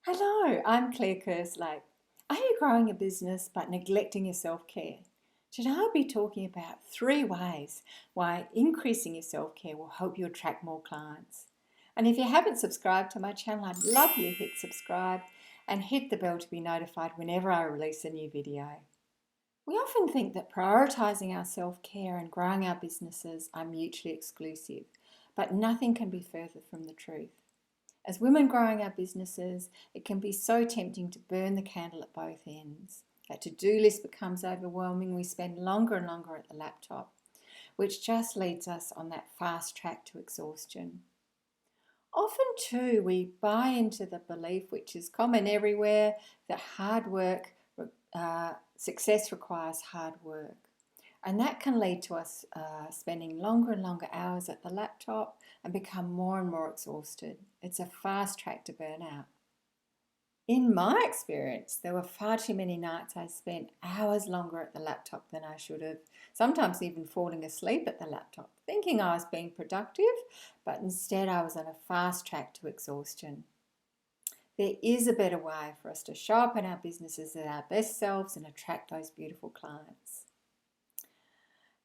Hello, I'm Claire Kerslake. Are you growing a business but neglecting your self-care? Today I'll be talking about 3 ways why increasing your self-care will help you attract more clients. And if you haven't subscribed to my channel, I'd love you to hit subscribe and hit the bell to be notified whenever I release a new video. We often think that prioritising our self-care and growing our businesses are mutually exclusive, but nothing can be further from the truth. As women growing our businesses, it can be so tempting to burn the candle at both ends. That to-do list becomes overwhelming. We spend longer and longer at the laptop, which just leads us on that fast track to exhaustion. Often too, we buy into the belief, which is common everywhere, that success requires hard work. And that can lead to us spending longer and longer hours at the laptop and become more and more exhausted. It's a fast track to burnout. In my experience, there were far too many nights I spent hours longer at the laptop than I should have, sometimes even falling asleep at the laptop, thinking I was being productive, but instead I was on a fast track to exhaustion. There is a better way for us to show up in our businesses as our best selves and attract those beautiful clients.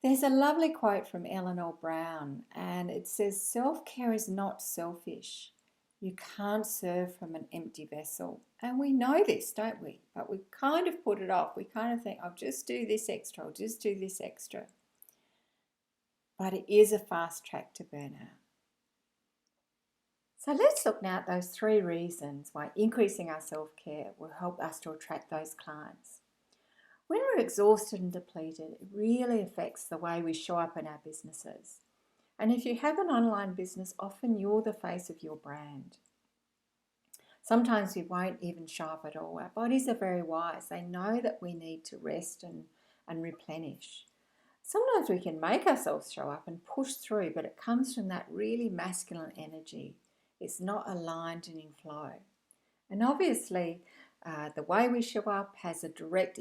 There's a lovely quote from Eleanor Brown, and it says, "Self-care is not selfish. You can't serve from an empty vessel." And we know this, don't we? But we kind of put it off. We kind of think, I'll just do this extra, I'll just do this extra. But it is a fast track to burnout. So let's look now at those 3 reasons why increasing our self-care will help us to attract those clients. When we're exhausted and depleted, it really affects the way we show up in our businesses. And if you have an online business, often you're the face of your brand. Sometimes we won't even show up at all. Our bodies are very wise. They know that we need to rest and replenish. Sometimes we can make ourselves show up and push through, but it comes from that really masculine energy. It's not aligned and in flow. And obviously, the way we show up has a direct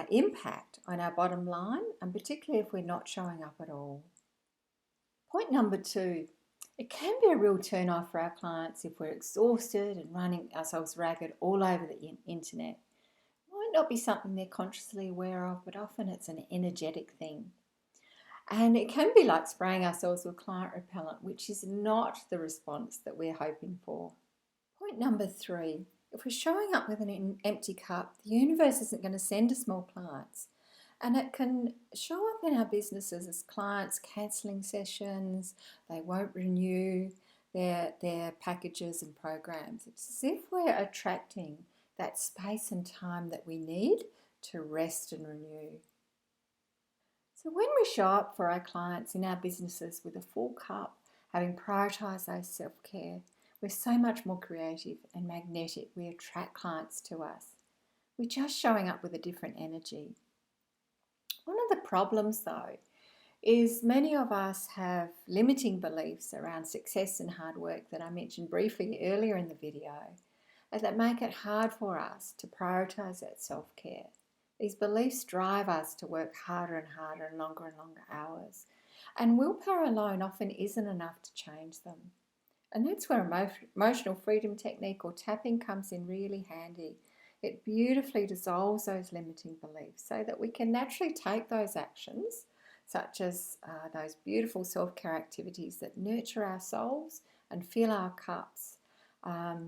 impact on our bottom line, and particularly if we're not showing up at all. Point number 2, it can be a real turn off for our clients if we're exhausted and running ourselves ragged all over the internet. It might not be something they're consciously aware of, but often it's an energetic thing. And it can be like spraying ourselves with client repellent, which is not the response that we're hoping for. Point number 3, if we're showing up with an empty cup, the universe isn't going to send us more clients. And it can show up in our businesses as clients cancelling sessions, they won't renew their packages and programs. It's as if we're attracting that space and time that we need to rest and renew. So when we show up for our clients in our businesses with a full cup, having prioritised those self-care, we're so much more creative and magnetic. We attract clients to us. We're just showing up with a different energy. One of the problems though is many of us have limiting beliefs around success and hard work that I mentioned briefly earlier in the video, and that make it hard for us to prioritise that self-care. These beliefs drive us to work harder and harder and longer hours. And willpower alone often isn't enough to change them. And that's where emotional freedom technique or tapping comes in really handy. It beautifully dissolves those limiting beliefs so that we can naturally take those actions, such as those beautiful self-care activities that nurture our souls and fill our cups,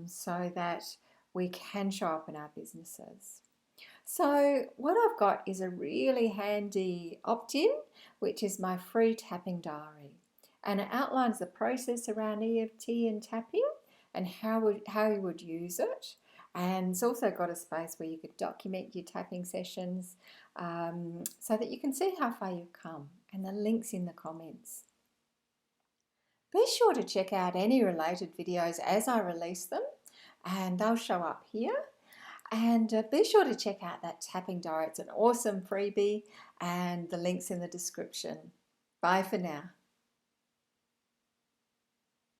so that we can show up in our businesses. So what I've got is a really handy opt-in, which is my free tapping diary. And it outlines the process around EFT and tapping and how you would use it. And it's also got a space where you could document your tapping sessions, so that you can see how far you've come, and the link's in the comments. Be sure to check out any related videos as I release them, and they'll show up here. And be sure to check out that tapping diary. It's an awesome freebie, and the link's in the description. Bye for now.